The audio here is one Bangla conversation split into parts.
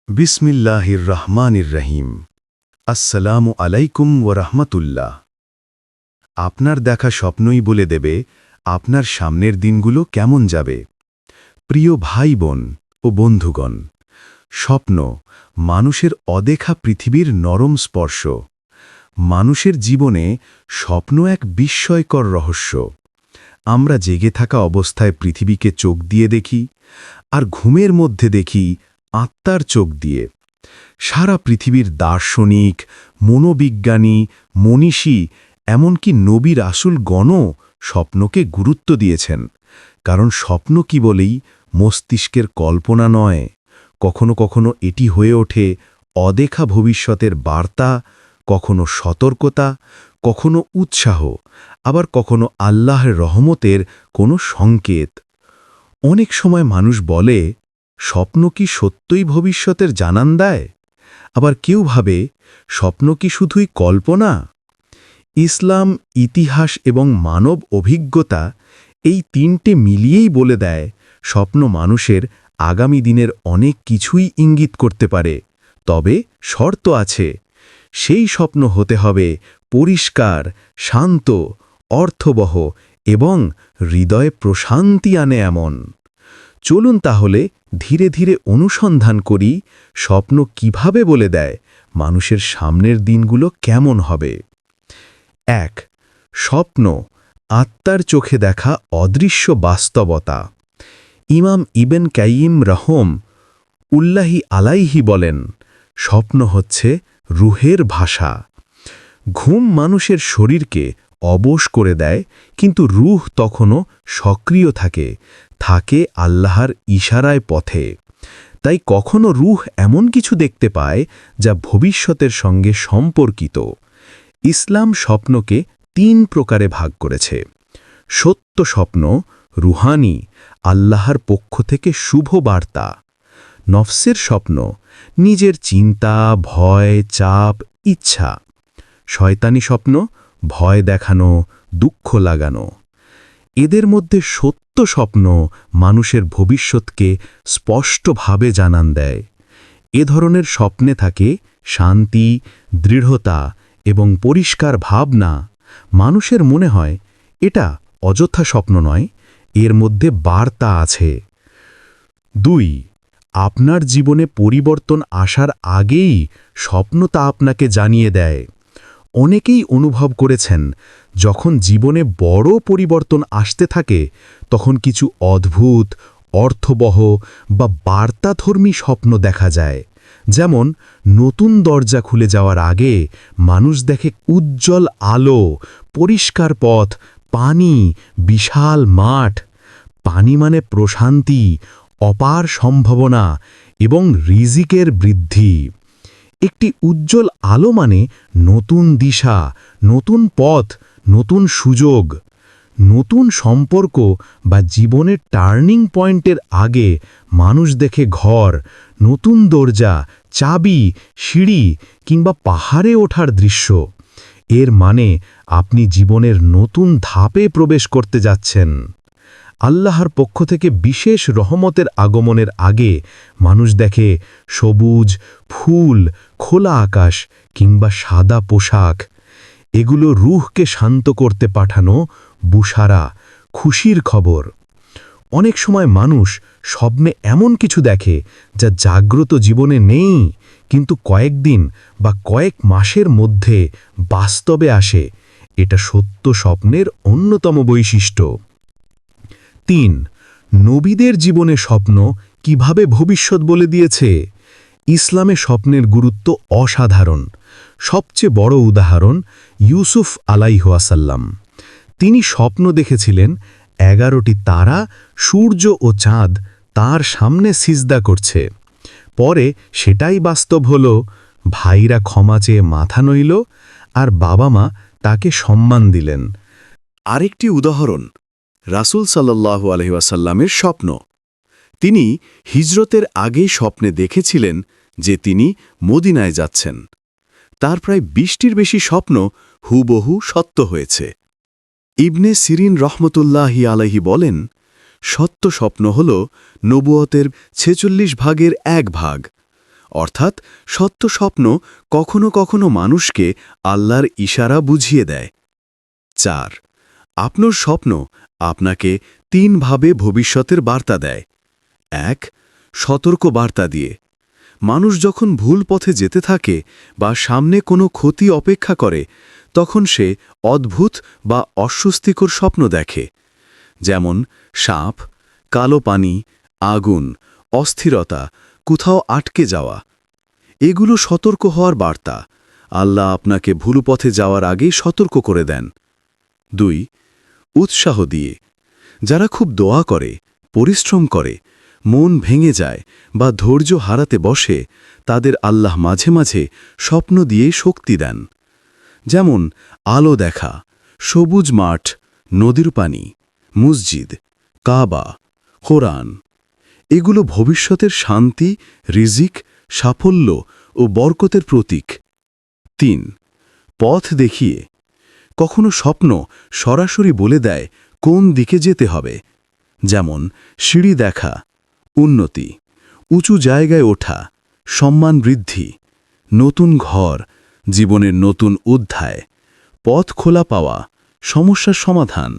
বিসমিল্লাহির রহমানির রহিম। আসসালামু আলাইকুম ওয়া রাহমাতুল্লাহ। আপনার দেখা স্বপ্নই বলে দেবে আপনার সামনের দিনগুলো কেমন যাবে। প্রিয় ভাই বোন ও বন্ধুগণ, স্বপ্ন মানুষের অদেখা পৃথিবীর নরম স্পর্শ। মানুষের জীবনে স্বপ্ন এক বিস্ময়কর রহস্য। আমরা জেগে থাকা অবস্থায় পৃথিবীকে চোখ দিয়ে দেখি, আর ঘুমের মধ্যে দেখি আত্মার চোখ দিয়ে। সারা পৃথিবীর দার্শনিক, মনোবিজ্ঞানী, মনীষী, এমনকি নবী রাসূল গণও স্বপ্নকে গুরুত্ব দিয়েছেন। কারণ স্বপ্ন কি বলেই মস্তিষ্কের কল্পনা নয়, কখনো কখনো এটি হয়ে ওঠে অদেখা ভবিষ্যতের বার্তা, কখনো সতর্কতা, কখনো উৎসাহ, আবার কখনো আল্লাহর রহমতের কোনো সংকেত। অনেক সময় মানুষ বলে, স্বপ্ন কি সত্যই ভবিষ্যতের জানান দেয়? আবার কেউ ভাবে, স্বপ্ন কি শুধুই কল্পনা? ইসলাম, ইতিহাস এবং মানব অভিজ্ঞতা এই তিনটে মিলিয়েই বলে দেয়, স্বপ্ন মানুষের আগামী দিনের অনেক কিছুই ইঙ্গিত করতে পারে। তবে শর্ত আছে, সেই স্বপ্ন হতে হবে পরিষ্কার, শান্ত, অর্থবহ এবং হৃদয়ে প্রশান্তি আনে এমন। চলুন তাহলে ধীরে ধীরে অনুসন্ধান করি, স্বপ্ন কিভাবে বলে দেয় মানুষের সামনের দিনগুলো কেমন হবে। ১. স্বপ্ন আত্মার চোখে দেখা অদৃশ্য বাস্তবতা। ইমাম ইবেন কাইয়িম রহম উল্লাহি আলাইহি বলেন, স্বপ্ন হচ্ছে রুহের ভাষা। ঘুম মানুষের শরীরকে অবশ করে দেয়, কিন্তু রুহ তখনও সক্রিয় থাকে আল্লাহর ইশারায় পথে। তাই কখনো রুহ এমন কিছু দেখতে পায় যা ভবিষ্যতের সঙ্গে সম্পর্কিত। ইসলাম স্বপ্নকে ৩ প্রকারে ভাগ করেছে। সত্য স্বপ্ন, রুহানি, আল্লাহর পক্ষ থেকে শুভ বার্তা। নফসের স্বপ্ন, নিজের চিন্তা, ভয়, চাপ, ইচ্ছা। শয়তানি স্বপ্ন, ভয় দেখানো, দুঃখ লাগানো। এদের মধ্যে সত্য স্বপ্ন মানুষের ভবিষ্যৎকে স্পষ্টভাবে জানান দেয়। এ ধরনের স্বপ্নে থাকে শান্তি, দৃঢ়তা এবং পরিষ্কার ভাবনা। মানুষের মনে হয় এটা অযথা স্বপ্ন নয়, এর মধ্যে বার্তা আছে। ২. আপনার জীবনে পরিবর্তন আসার আগেই স্বপ্ন তা আপনাকে জানিয়ে দেয়। অনেকেই অনুভব করেছেন, যখন জীবনে বড় পরিবর্তন আসতে থাকে, তখন কিছু অদ্ভুত, অর্থবহ বা বার্তাধর্মী স্বপ্ন দেখা যায়। যেমন নতুন দরজা খুলে যাওয়ার আগে মানুষ দেখে উজ্জ্বল আলো, পরিষ্কার পথ, পানি, বিশাল মাঠ। পানি মানে প্রশান্তি, অপার সম্ভাবনা এবং রিজিকের বৃদ্ধি। একটি উজ্জ্বল আলো মানে নতুন দিশা, নতুন পথ, নতুন সুযোগ। নতুন সম্পর্ক বা জীবনের টার্নিং পয়েন্টের আগে মানুষ দেখে ঘর, নতুন দরজা, চাবি, সিঁড়ি কিংবা পাহাড়ে ওঠার দৃশ্য। এর মানে আপনি জীবনের নতুন ধাপে প্রবেশ করতে যাচ্ছেন। আল্লাহর পক্ষ থেকে বিশেষ রহমতের আগমনের আগে মানুষ দেখে সবুজ ফুল, খোলা আকাশ কিংবা সাদা পোশাক। এগুলো রুহকে শান্ত করতে পাঠানো বুশারা, খুশির খবর। অনেক সময় মানুষ স্বপ্নে এমন কিছু দেখে যা জাগ্রত জীবনে নেই, কিন্তু কয়েকদিন বা কয়েক মাসের মধ্যে বাস্তবে আসে। এটা সত্য স্বপ্নের অন্যতম বৈশিষ্ট্য। ৩. নবীদের জীবনে স্বপ্ন কিভাবে ভবিষ্যৎ বলে দিয়েছে। ইসলামে স্বপ্নের গুরুত্ব অসাধারণ। সবচেয়ে বড় উদাহরণ ইউসুফ আলাইহিসসালাম। তিনি স্বপ্ন দেখেছিলেন 11টি তারা, সূর্য ও চাঁদ তার সামনে সিজদা করছে। পরে সেটাই বাস্তব হল। ভাইরা ক্ষমা চেয়ে মাথা নইল, আর বাবা মা তাকে সম্মান দিলেন। আরেকটি উদাহরণ রাসূল সাল্লাল্লাহু আলাইহি ওয়াসাল্লামের স্বপ্ন। তিনি হিজরতের আগেই স্বপ্নে দেখেছিলেন যে তিনি মদিনায় যাচ্ছেন। তার প্রায় 20টির বেশি স্বপ্ন হুবহু সত্য হয়েছে। ইবনে সিরিন রহমতুল্লাহি আলাইহি বলেন, সত্য স্বপ্ন হল নবুয়তের 46 ভাগের 1 ভাগ, অর্থাৎ সত্য স্বপ্ন কখনো কখনো মানুষকে আল্লাহর ইশারা বুঝিয়ে দেয়। 4. আপনার স্বপ্ন আপনাকে 3 ভাবে ভবিষ্যতের বার্তা দেয়। 1. সতর্ক বার্তা দিয়ে। মানুষ যখন ভুল পথে যেতে থাকে বা সামনে কোনো ক্ষতি অপেক্ষা করে, তখন সে অদ্ভুত বা অস্বস্তিকর স্বপ্ন দেখে। যেমন সাপ, কালো পানি, আগুন, অস্থিরতা, কোথাও আটকে যাওয়া। এগুলো সতর্ক হওয়ার বার্তা। আল্লাহ আপনাকে ভুল পথে যাওয়ার আগেই সতর্ক করে দেন। 2. উৎসাহ দিয়ে। যারা খুব দোয়া করে, পরিশ্রম করে, মন ভেঙে যায় বা ধৈর্য হারাতে বসে, তাদের আল্লাহ মাঝে মাঝে স্বপ্ন দিয়ে শক্তি দেন। যেমন আলো দেখা, সবুজ মাঠ, নদীর পানি, মসজিদ, কাবা, কোরআন। এগুলো ভবিষ্যতের শান্তি, রিজিক, সাফল্য ও বরকতের প্রতীক। 3. পথ দেখিয়ে। কখনো স্বপ্ন সরাসরি বলে দেয় কোন দিকে যেতে হবে। যেমন সিঁড়ি দেখা, উন্নতি, উঁচু জায়গায় ওঠা, সম্মান বৃদ্ধি, নতুন ঘর, জীবনের নতুন অধ্যায়, পথ খোলা পাওয়া, সমস্যার সমাধান।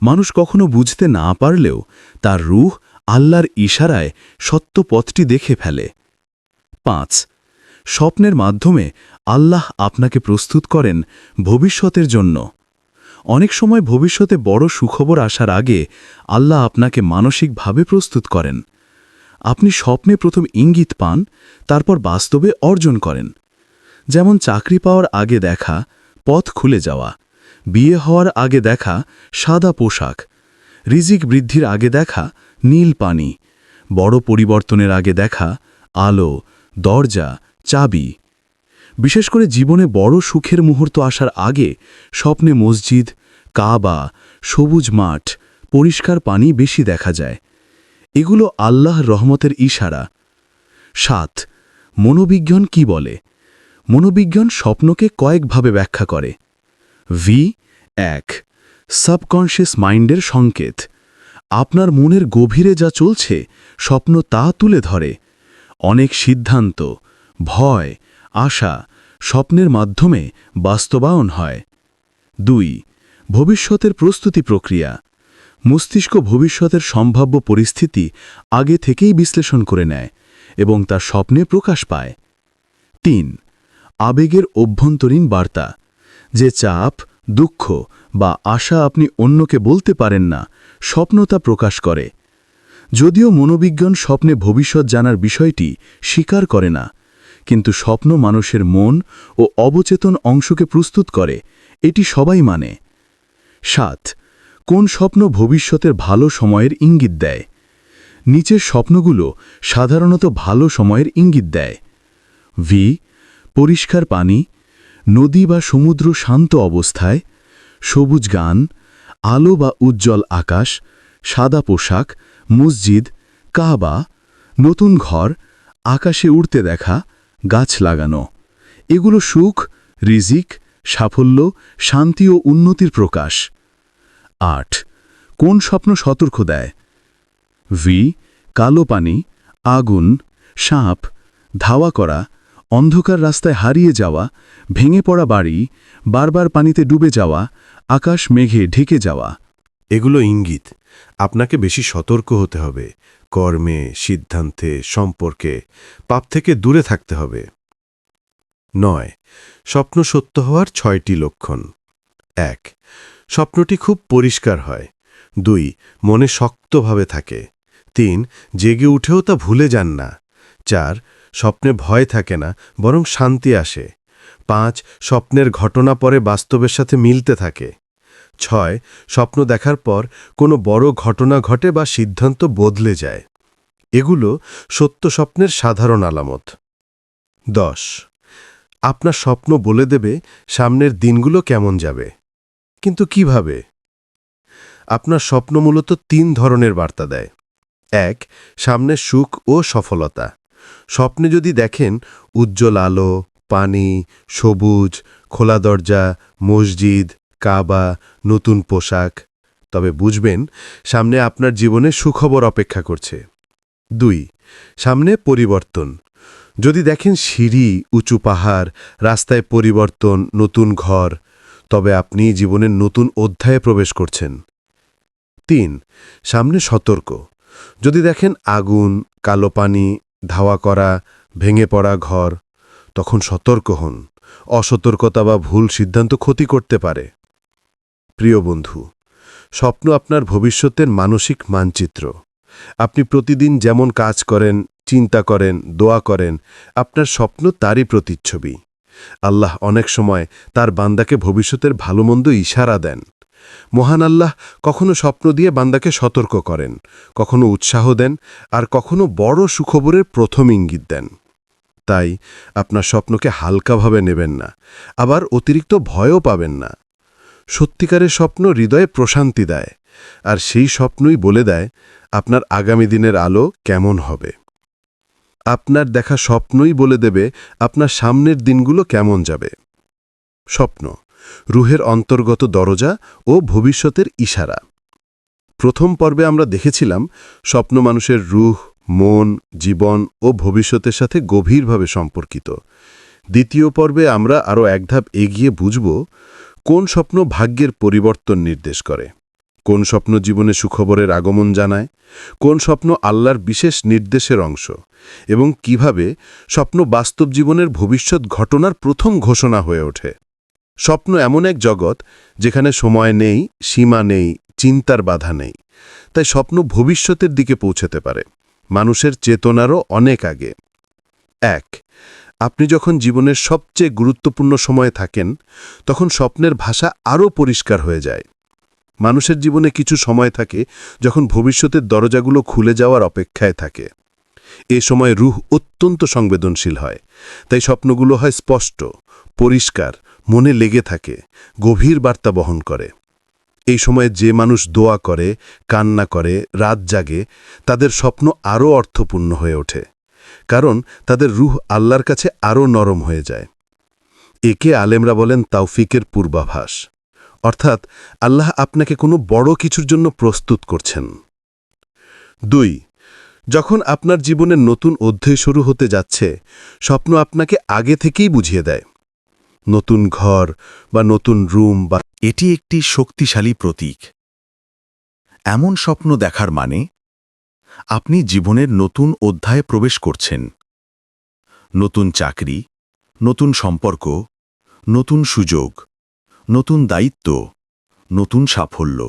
মানুষ কখনো বুঝতে না পারলেও তার রূহ আল্লাহর ইশারায় সত্য পথটি দেখে ফেলে। 5. স্বপ্নের মাধ্যমে আল্লাহ আপনাকে প্রস্তুত করেন ভবিষ্যতের জন্য। অনেক সময় ভবিষ্যতে বড় সুখবর আসার আগে আল্লাহ আপনাকে মানসিকভাবে প্রস্তুত করেন। আপনি স্বপ্নে প্রথম ইঙ্গিত পান, তারপর বাস্তবে অর্জন করেন। যেমন চাকরি পাওয়ার আগে দেখা পথ খুলে যাওয়া, বিয়ে হওয়ার আগে দেখা সাদা পোশাক, রিজিক বৃদ্ধির আগে দেখা নীল পানি, বড় পরিবর্তনের আগে দেখা আলো, দরজা, চাবি। বিশেষ করে জীবনে বড় সুখের মুহূর্ত আসার আগে স্বপ্নে মসজিদ, কাবা, সবুজ মাঠ, পরিষ্কার পানি বেশি দেখা যায়। এগুলো আল্লাহর রহমতের ইশারা। 7. মনোবিজ্ঞান কি বলে? মনোবিজ্ঞান স্বপ্নকে কয়েকভাবে ব্যাখ্যা করে। 1. সাবকনশিয়াস মাইন্ডের সংকেত। আপনার মনের গভীরে যা চলছে স্বপ্ন তা তুলে ধরে। অনেক সিদ্ধান্ত, ভয়, আশা স্বপ্নের মাধ্যমে বাস্তবায়ন হয়। 2. ভবিষ্যতের প্রস্তুতি প্রক্রিয়া। মস্তিষ্ক ভবিষ্যতের সম্ভাব্য পরিস্থিতি আগে থেকেই বিশ্লেষণ করে নেয় এবং তা স্বপ্নে প্রকাশ পায়। 3. আবেগের অভ্যন্তরীণ বার্তা। যে চাপ, দুঃখ বা আশা আপনি অন্যকে বলতে পারেন না, স্বপ্ন তা প্রকাশ করে। যদিও মনোবিজ্ঞান স্বপ্নে ভবিষ্যৎ জানার বিষয়টি স্বীকার করে না, কিন্তু স্বপ্ন মানুষের মন ও অবচেতন অংশকে প্রস্তুত করে, এটি সবাই মানে। 7. কোন স্বপ্ন ভবিষ্যতের ভালো সময়ের ইঙ্গিত দেয়? নিচের স্বপ্নগুলো সাধারণত ভালো সময়ের ইঙ্গিত দেয়। পরিষ্কার পানি, নদী বা সমুদ্র শান্ত অবস্থায়, সবুজ গান, আলো বা উজ্জ্বল আকাশ, সাদা পোশাক, মসজিদ, কাবা, নতুন ঘর, আকাশে উড়তে দেখা, গাছ লাগানো। এগুলো সুখ, রিজিক, সাফল্য, শান্তি ও উন্নতির প্রকাশ। 8. কোন স্বপ্ন সতর্ক দেয়? কালো পানি, আগুন, সাপ, ধাওয়া করা, অন্ধকার রাস্তায় হারিয়ে যাওয়া, ভেঙে পড়া বাড়ি, বারবার পানিতে ডুবে যাওয়া, আকাশ মেঘে ঢেকে যাওয়া। এগুলো ইঙ্গিত। আপনাকে বেশি সতর্ক হতে হবে। কর্মে, সিদ্ধান্তে, সম্পর্কে পাপ থেকে দূরে থাকতে হবে। 9. স্বপ্ন সত্য হওয়ার 6টি লক্ষণ। 1. স্বপ্নটি খুব পরিষ্কার হয়। 2. মনে শক্তভাবে থাকে। 3. জেগে উঠেও তা ভুলে যান না। 4. স্বপ্নে ভয় থাকে না, বরং শান্তি আসে। 5. স্বপ্নের ঘটনা পরে বাস্তবের সাথে মিলতে থাকে। 6. স্বপ্ন দেখার পর কোনো বড় ঘটনা ঘটে বা সিদ্ধান্ত বদলে যায়। এগুলো সত্য স্বপ্নের সাধারণ আলামত। 10. আপনার স্বপ্ন বলে দেবে সামনের দিনগুলো কেমন যাবে। কিন্তু কিভাবে? আপনার স্বপ্ন মূলত 3 ধরনের বার্তা দেয়। 1. সামনে সুখ ও সফলতা। স্বপ্নে যদি দেখেন উজ্জ্বল আলো, পানি, সবুজ, খোলা দরজা, মসজিদ, কাবা, নতুন পোশাক, তবে বুঝবেন সামনে আপনার জীবনে সুখবর অপেক্ষা করছে। 2. সামনে পরিবর্তন। যদি দেখেন সিঁড়ি, উঁচু পাহাড়, রাস্তায় পরিবর্তন, নতুন ঘর, তবে আপনি জীবনের নতুন অধ্যায়ে প্রবেশ করছেন। ৩. সামনে সতর্ক। যদি দেখেন আগুন, কালো পানি, ধাওয়া করা, ভেঙে পড়া ঘর, তখন সতর্ক হন। অসতর্কতা বা ভুল সিদ্ধান্ত ক্ষতি করতে পারে। প্রিয় বন্ধু, স্বপ্ন আপনার ভবিষ্যতের মানসিক মানচিত্র। আপনি প্রতিদিন যেমন কাজ করেন, চিন্তা করেন, দোয়া করেন, আপনার স্বপ্ন তারই প্রতিচ্ছবি। আল্লাহ অনেক সময় তার বান্দাকে ভবিষ্যতের ভালোমন্দ ইশারা দেন। মহান আল্লাহ কখনো স্বপ্ন দিয়ে বান্দাকে সতর্ক করেন, কখনো উৎসাহ দেন, আর কখনো বড় সুখবরের প্রথম ইঙ্গিত দেন। তাই আপনার স্বপ্নকে হালকাভাবে নেবেন না, আবার অতিরিক্ত ভয়ও পাবেন না। সত্যিকারের স্বপ্ন হৃদয়ে প্রশান্তি দেয়, আর সেই স্বপ্নই বলে দেয় আপনার আগামী দিনের আলো কেমন হবে। আপনার দেখা স্বপ্নই বলে দেবে আপনার সামনের দিনগুলো কেমন যাবে। স্বপ্ন, রুহের অন্তর্গত দরজা ও ভবিষ্যতের ইশারা। প্রথম পর্বে আমরা দেখেছিলাম স্বপ্ন মানুষের রুহ, মন, জীবন ও ভবিষ্যতের সাথে গভীরভাবে সম্পর্কিত। দ্বিতীয় পর্বে আমরা আরও এক ধাপ এগিয়ে বুঝব কোন স্বপ্ন ভাগ্যের পরিবর্তন নির্দেশ করে, কোন স্বপ্ন জীবনে সুখবরের আগমন জানায়, কোন স্বপ্ন আল্লাহর বিশেষ নির্দেশের অংশ, এবং কিভাবে স্বপ্ন বাস্তব জীবনের ভবিষ্যৎ ঘটনার প্রথম ঘোষণা হয়ে ওঠে। স্বপ্ন এমন এক জগৎ যেখানে সময় নেই, সীমা নেই, চিন্তার বাধা নেই। তাই স্বপ্ন ভবিষ্যতের দিকে পৌঁছতে পারে, মানুষের চেতনারও অনেক আগে। ১. আপনি যখন জীবনের সবচেয়ে গুরুত্বপূর্ণ সময়ে থাকেন, তখন স্বপ্নের ভাষা আরও পরিষ্কার হয়ে যায়। মানুষের জীবনে কিছু সময় থাকে যখন ভবিষ্যতের দরজাগুলো খুলে যাওয়ার অপেক্ষায় থাকে। এ সময় রুহ অত্যন্ত সংবেদনশীল হয়, তাই স্বপ্নগুলো হয় স্পষ্ট, পরিষ্কার, মনে লেগে থাকে, গভীর বার্তা বহন করে। এই সময়ে যে মানুষ দোয়া করে, কান্না করে, রাত জাগে, তাদের স্বপ্ন আরও অর্থপূর্ণ হয়ে ওঠে, কারণ তাদের রুহ আল্লাহর কাছে আরও নরম হয়ে যায়। একে আলেমরা বলেন তাওফিকের পূর্বাভাস, অর্থাৎ আল্লাহ আপনাকে কোনো বড় কিছুর জন্য প্রস্তুত করছেন। ২. যখন আপনার জীবনের নতুন অধ্যায় শুরু হতে যাচ্ছে, স্বপ্ন আপনাকে আগে থেকেই বুঝিয়ে দেয়। নতুন ঘর বা নতুন রুম বা এটি একটি শক্তিশালী প্রতীক। এমন স্বপ্ন দেখার মানে আপনি জীবনের নতুন অধ্যায়ে প্রবেশ করছেন। নতুন চাকরি, নতুন সম্পর্ক, নতুন সুযোগ, নতুন দায়িত্ব, নতুন সাফল্য,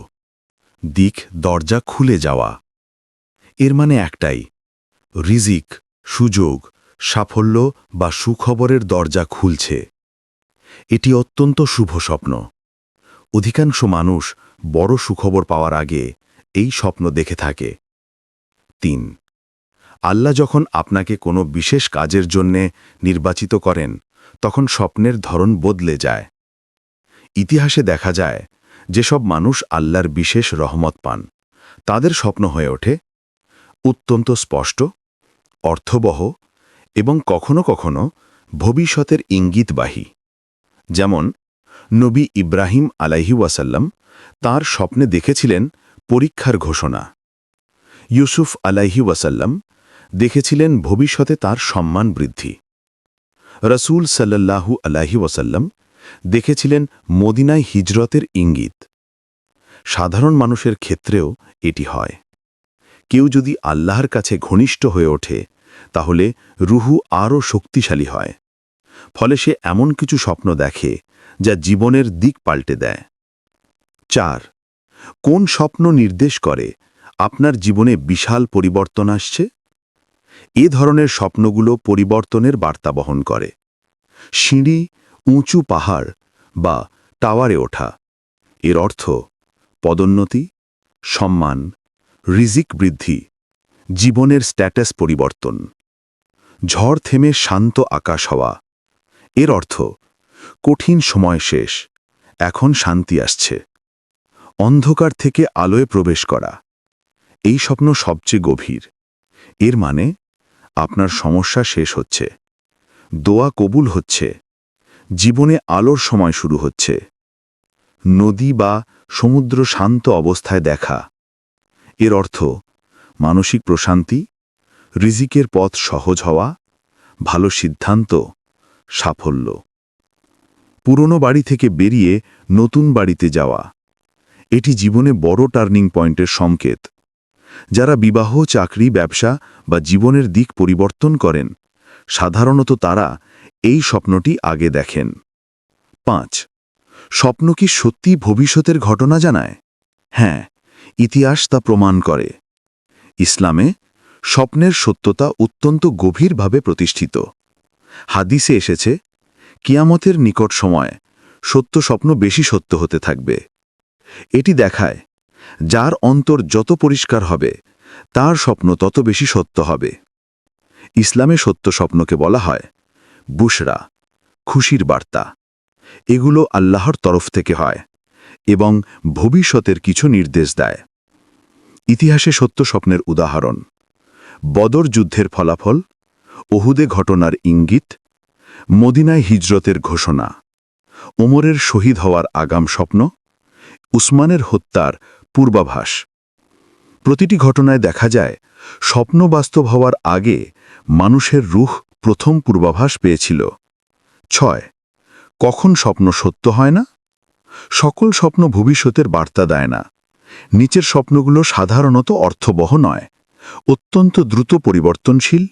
দিক দরজা খুলে যাওয়া। এর মানে একটাই, রিজিক, সুযোগ, সাফল্য বা সুখবরের দরজা খুলছে। এটি অত্যন্ত শুভ স্বপ্ন। অধিকাংশ মানুষ বড় সুখবর পাওয়ার আগে এই স্বপ্ন দেখে থাকে। ৩. আল্লাহ যখন আপনাকে কোনো বিশেষ কাজের জন্যে নির্বাচিত করেন, তখন স্বপ্নের ধরন বদলে যায়। ইতিহাসে দেখা যায় যেসব মানুষ আল্লাহর বিশেষ রহমত পান, তাদের স্বপ্ন হয়ে ওঠে অত্যন্ত স্পষ্ট, অর্থবহ এবং কখনো কখনো ভবিষ্যতের ইঙ্গিতবাহী। যেমন নবী ইব্রাহিম আলাইহি ওয়াসাল্লাম তাঁর স্বপ্নে দেখেছিলেন পরীক্ষার ঘোষণা। ইউসুফ আলাইহি ওয়াসাল্লাম দেখেছিলেন ভবিষ্যতে তার সম্মান বৃদ্ধি। রসুল সাল্লাল্লাহু আলাইহি ওয়াসাল্লাম দেখেছিলেন মদিনায় হিজরতের ইঙ্গিত। সাধারণ মানুষের ক্ষেত্রেও এটি হয়। কেউ যদি আল্লাহর কাছে ঘনিষ্ঠ হয়ে ওঠে, তাহলে রুহু আরও শক্তিশালী হয়। ফলে সে এমন কিছু স্বপ্ন দেখে যা জীবনের দিক পাল্টে দেয়। ৪. কোন স্বপ্ন নির্দেশ করে আপনার জীবনে বিশাল পরিবর্তন আসছে? এ ধরনের স্বপ্নগুলো পরিবর্তনের বার্তা বহন করে। সিঁড়ি, উঁচু পাহাড় বা টাওয়ারে ওঠা, এর অর্থ পদোন্নতি, সম্মান, রিজিক বৃদ্ধি, জীবনের স্ট্যাটাস পরিবর্তন। ঝড় থেমে শান্ত আকাশ হওয়া, এর অর্থ কঠিন সময় শেষ, এখন শান্তি আসছে। অন্ধকার থেকে আলোয় প্রবেশ করা, এই স্বপ্ন সবচেয়ে গভীর। এর মানে আপনার সমস্যা শেষ হচ্ছে, দোয়া কবুল হচ্ছে, জীবনে আলোর সময় শুরু হচ্ছে। নদী বা সমুদ্র শান্ত অবস্থায় দেখা, এর অর্থ মানসিক প্রশান্তি, রিজিকের পথ সহজ হওয়া, ভালো সিদ্ধান্ত, সাফল্য। পুরনো বাড়ি থেকে বেরিয়ে নতুন বাড়িতে যাওয়া, এটি জীবনে বড় টার্নিং পয়েন্টের সংকেত। যারা বিবাহ, চাকরি, ব্যবসা বা জীবনের দিক পরিবর্তন করেন, সাধারণত তারা এই স্বপ্নটি আগে দেখেন। 5. স্বপ্ন কি সত্যি ভবিষ্যতের ঘটনা জানায়? হ্যাঁ, ইতিহাস তা প্রমাণ করে। ইসলামে স্বপ্নের সত্যতা অত্যন্ত গভীরভাবে প্রতিষ্ঠিত। হাদিসে এসেছে, কিয়ামতের নিকট সময় সত্য স্বপ্ন বেশি সত্য হতে থাকবে। এটি দেখায়, যার অন্তর যত পরিষ্কার হবে, তার স্বপ্ন তত বেশি সত্য হবে। ইসলামে সত্য স্বপ্নকে বলা হয় বুশরা, খুশির বার্তা। এগুলো আল্লাহর তরফ থেকে হয় এবং ভবিষ্যতের কিছু নির্দেশ দেয়। ইতিহাসে সত্য স্বপ্নের উদাহরণ: বদর যুদ্ধের ফলাফল, ওহুদে ঘটনার ইঙ্গিত, মদিনায় হিজরতের ঘোষণা, ওমরের শহীদ হওয়ার আগাম স্বপ্ন, উসমানের হত্যার পূর্বাভাস। প্রতিটি ঘটনায় দেখা যায়, স্বপ্ন বাস্তব হওয়ার আগে মানুষের রূহ প্রথম পূর্বাভাস পেয়েছিল। 6. কখন স্বপ্ন সত্য হয় না? সকল স্বপ্ন ভবিষ্যতের বার্তা দেয় না। নিচের স্বপ্নগুলো সাধারণত অর্থবহ নয়, অত্যন্ত দ্রুত পরিবর্তনশীল,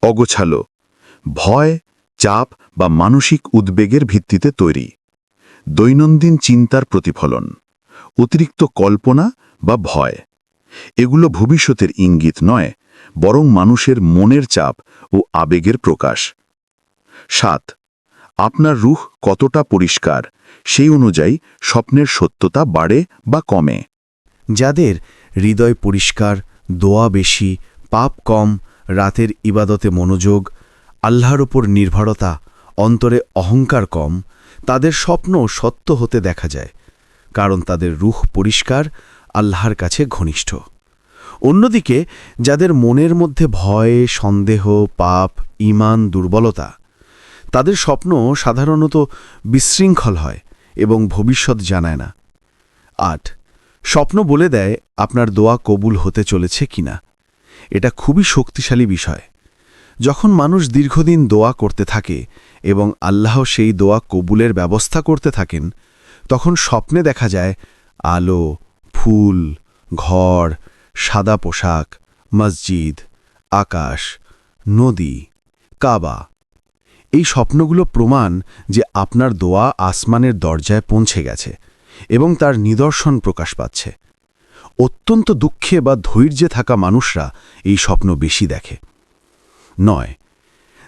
অগোছালো, ভয়, চাপ বা মানসিক উদ্বেগের ভিত্তিতে তৈরি, দৈনন্দিন চিন্তার প্রতিফলন, অতিরিক্ত কল্পনা বা ভয়। এগুলো ভবিষ্যতের ইঙ্গিত নয়, বরং মানুষের মনের চাপ ও আবেগের প্রকাশ। 7. আপনার রূহ কতটা পরিষ্কার, সেই অনুযায়ী স্বপ্নের সত্যতা বাড়ে বা কমে। যাদের হৃদয় পরিষ্কার, দোয়া বেশি, পাপ কম, রাতের ইবাদতে মনোযোগ, আল্লাহর ওপর নির্ভরতা, অন্তরে অহংকার কম, তাদের স্বপ্ন সত্য হতে দেখা যায়, কারণ তাদের রূহ পরিষ্কার, আল্লাহর কাছে ঘনিষ্ঠ। অন্যদিকে যাদের মনের মধ্যে ভয়, সন্দেহ, পাপ, ঈমান, দুর্বলতা, তাদের স্বপ্ন সাধারণত বিশৃঙ্খল হয় এবং ভবিষ্যৎ জানায় না। 8. স্বপ্ন বলে দেয় আপনার দোয়া কবুল হতে চলেছে কিনা। এটা খুবই শক্তিশালী বিষয়। যখন মানুষ দীর্ঘদিন দোয়া করতে থাকে এবং আল্লাহ সেই দোয়া কবুলের ব্যবস্থা করতে থাকেন, তখন স্বপ্নে দেখা যায় আলো, ফুল, ঘর, সাদা পোশাক, মসজিদ, আকাশ, নদী, কাবা। এই স্বপ্নগুলো প্রমাণ যে আপনার দোয়া আসমানের দরজায় পৌঁছে গেছে এবং তার নিদর্শন প্রকাশ পাচ্ছে। অত্যন্ত দুঃখে বা ধৈর্যে থাকা মানুষরা এই স্বপ্ন বেশি দেখে। 9.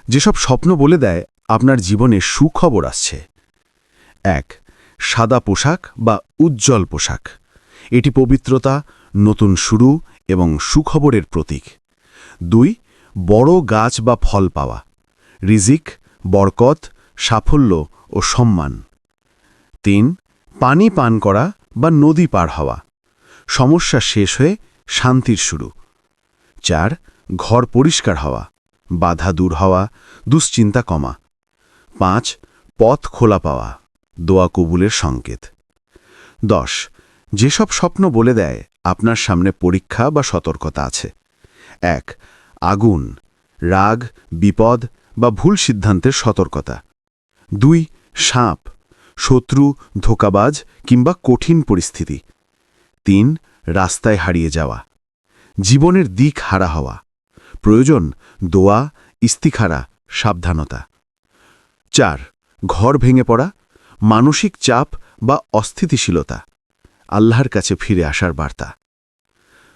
যেসব স্বপ্ন বলে দেয় আপনার জীবনে সুখবর আসছে। 1. সাদা পোশাক বা উজ্জ্বল পোশাক। এটি পবিত্রতা, নতুন শুরু এবং সুখবরের প্রতীক। 2. বড় গাছ বা ফল পাওয়া, রিজিক, বরকত, সাফল্য ও সম্মান। 3. পানি পান করা বা নদী পার হওয়া, সমস্যা শেষ হয়ে শান্তির শুরু। 4. ঘর পরিষ্কার হওয়া, বাধা দূর হওয়া, দুশ্চিন্তা কমা। 5. পথ খোলা পাওয়া, দোয়া কবুলের সংকেত। 10. যেসব স্বপ্ন বলে দেয় আপনার সামনে পরীক্ষা বা সতর্কতা আছে। 1. আগুন, রাগ, বিপদ বা ভুল সিদ্ধান্তের সতর্কতা। 2. সাপ, শত্রু, ধোঁকাবাজ কিংবা কঠিন পরিস্থিতি। 3. রাস্তায় হারিয়ে যাওয়া, জীবনের দিক হারা হওয়া, প্রয়োজন দোয়া, ইস্তিখারা, সাবধানতা। 4. ঘর ভেঙে পড়া, মানসিক চাপ বা অস্থিতিশীলতা, আল্লাহর কাছে ফিরে আসার বার্তা।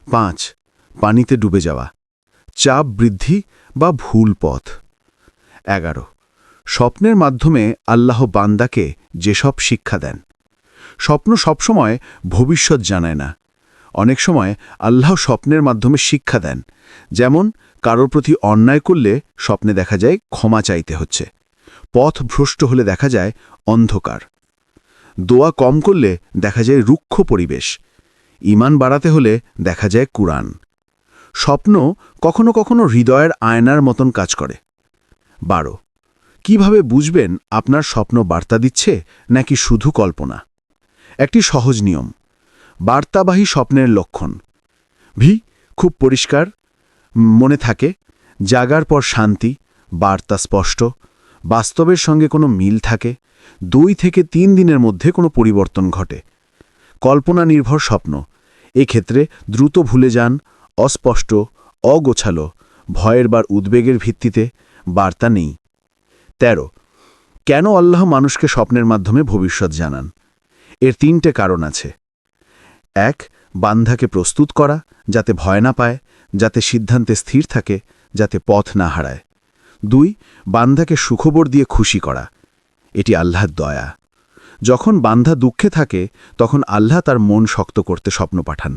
5. পানিতে ডুবে যাওয়া, চাপ বৃদ্ধি বা ভুল পথ। 11. স্বপ্নের মাধ্যমে আল্লাহ বান্দাকে যেসব শিক্ষা দেন। স্বপ্ন সবসময় ভবিষ্যৎ জানায় না। অনেক সময় আল্লাহ স্বপ্নের মাধ্যমে শিক্ষা দেন, যেমন কারোর প্রতি অন্যায় করলে স্বপ্নে দেখা যায় ক্ষমা চাইতে হচ্ছে, পথ ভ্রষ্ট হলে দেখা যায় অন্ধকার, দোয়া কম করলে দেখা যায় রুক্ষ পরিবেশ, ঈমান বাড়াতে হলে দেখা যায় কুরআন। স্বপ্ন কখনো কখনো হৃদয়ের আয়নার মতন কাজ করে। 12. কিভাবে বুঝবেন আপনার স্বপ্ন বার্তা দিচ্ছে নাকি শুধু কল্পনা? একটি সহজ নিয়ম: বার্তাবাহী স্বপ্নের লক্ষণ। খুব পরিষ্কার মনে থাকে, জাগার পর শান্তি, বার্তা স্পষ্ট, বাস্তবের সঙ্গে কোনো মিল থাকে, 2 থেকে 3 দিনের মধ্যে কোনো পরিবর্তন ঘটে। কল্পনা নির্ভর স্বপ্ন, এক্ষেত্রে দ্রুত ভুলে যান, অস্পষ্ট, অগোছালো, ভয়ের বা উদ্বেগের ভিত্তিতে, বার্তা নেই। 13 কেন আল্লাহ মানুষকে স্বপ্নের মাধ্যমে ভবিষ্যৎ জানান? এর 3টে কারণ আছে। 1 বান্ধাকে প্রস্তুত করা, যাতে ভয় না পায়, যাতে সিদ্ধান্তে স্থির থাকে, যাতে পথ না হারায়। 2 বান্ধাকে সুখবর দিয়ে খুশি করা, এটি আল্লাহর দয়া। যখন বান্ধা দুঃখে থাকে তখন আল্লাহ তার মন শক্ত করতে স্বপ্ন পাঠান।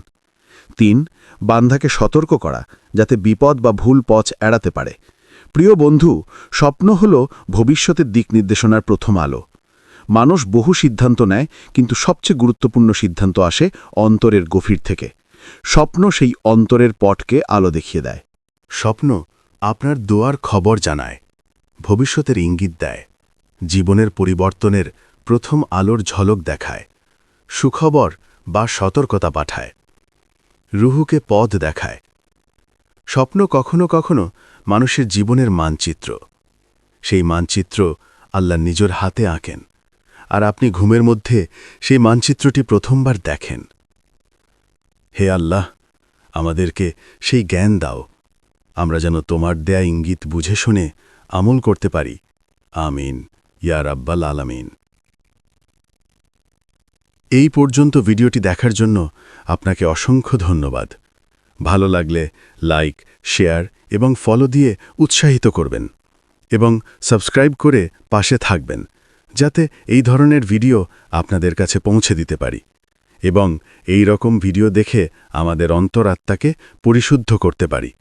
3 বান্ধাকে সতর্ক করা, যাতে বিপদ বা ভুল পথ এড়াতে পারে। প্রিয় বন্ধু, স্বপ্ন হল ভবিষ্যতের দিক নির্দেশনার প্রথম আলো। মানুষ বহু সিদ্ধান্ত নেয়, কিন্তু সবচেয়ে গুরুত্বপূর্ণ সিদ্ধান্ত আসে অন্তরের গভীর থেকে। স্বপ্ন সেই অন্তরের পটকে আলো দেখিয়ে দেয়। স্বপ্ন আপনার দোয়ার খবর জানায়, ভবিষ্যতের ইঙ্গিত দেয়, জীবনের পরিবর্তনের প্রথম আলোর ঝলক দেখায়, সুখবর বা সতর্কতা পাঠায়, রুহুকে পথ দেখায়। স্বপ্ন কখনো কখনো মানুষের জীবনের মানচিত্র। সেই মানচিত্র আল্লাহ নিজের হাতে আঁকেন, আর আপনি ঘুমের মধ্যে সেই মানচিত্রটি প্রথমবার দেখেন। হে আল্লাহ, আমাদেরকে সেই জ্ঞান দাও, আমরা যেন তোমার দেয়া ইঙ্গিত বুঝে শুনে আমল করতে পারি। আমিন ইয়া রাব্বাল আলামিন। এই পর্যন্ত ভিডিওটি দেখার জন্য আপনাকে অসংখ্য ধন্যবাদ। ভালো লাগলে লাইক, শেয়ার এবং ফলো দিয়ে উৎসাহিত করবেন, এবং সাবস্ক্রাইব করে পাশে থাকবেন, যাতে এই ধরনের ভিডিও আপনাদের কাছে পৌঁছে দিতে পারি এবং এই রকম ভিডিও দেখে আমাদের অন্তরাত্মাকে পরিশুদ্ধ করতে পারি।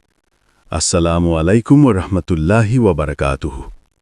আসসালামু আলাইকুম ওয়া রাহমাতুল্লাহি ওয়া বারাকাতুহু।